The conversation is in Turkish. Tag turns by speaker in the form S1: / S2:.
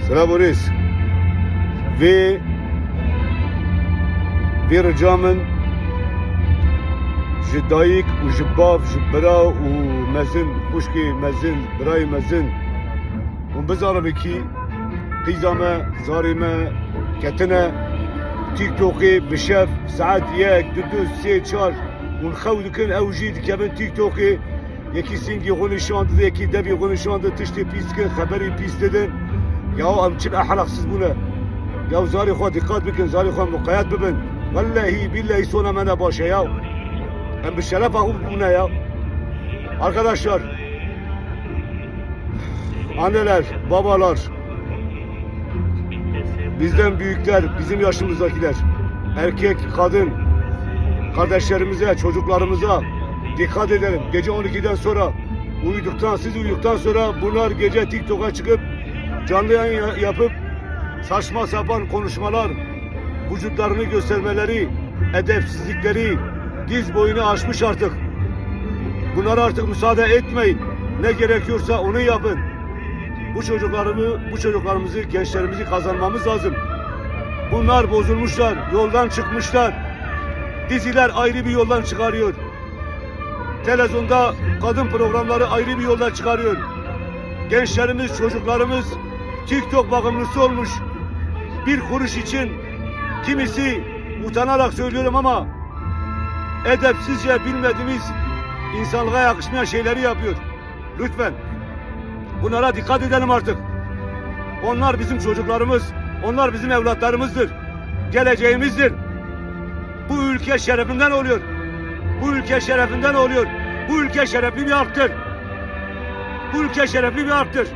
S1: Boris. Vê ricamın ji dayîk û ji bav, ji bira û mezin, xuşkê mezin, birayê mezin hûn bizaravekî qîza me, zarê me ketine TikTokê bi şev saet 1, 2, 3, 4 hûn xew dikin ew jî dikevin TikTokê yekî singê xwe nîşan dide, yekî devê xwe nîşan dide, tiştê pîs dikin, xeberê pîs didin. Ya em çi ehleqsiz bûne. Ya zarê xwe dikkat bikin, zarê xwe muqeyyet bibin. Vallahi billahi sona me ne başe ya. Hem bir şeref ahum bu ne ya? Arkadaşlar, anneler, babalar, bizden büyükler, bizim yaşımızdakiler, erkek, kadın, kardeşlerimize, çocuklarımıza dikkat edelim. Gece 12'den sonra siz uyuduktan sonra bunlar gece TikTok'a çıkıp canlı yayın yapıp saçma sapan konuşmalar, vücutlarını göstermeleri, edepsizlikleri diz boyunu aşmış artık. Bunlara artık müsaade etmeyin. Ne gerekiyorsa onu yapın. Bu çocuklarımızı, gençlerimizi kazanmamız lazım. Bunlar bozulmuşlar, yoldan çıkmışlar. Diziler ayrı bir yoldan çıkarıyor. Televizyonda kadın programları ayrı bir yoldan çıkarıyor. Gençlerimiz, çocuklarımız TikTok bağımlısı olmuş. Bir kuruş için kimisi utanarak söylüyorum ama edepsizce bilmediğimiz insanlığa yakışmayan şeyleri yapıyor. Lütfen bunlara dikkat edelim artık. Onlar bizim çocuklarımız, onlar bizim evlatlarımızdır. Geleceğimizdir. Bu ülke şerefinden oluyor. Bu ülke şerefinden oluyor. Bu ülke şerefli bir halktır. Bu ülke şerefli bir halktır.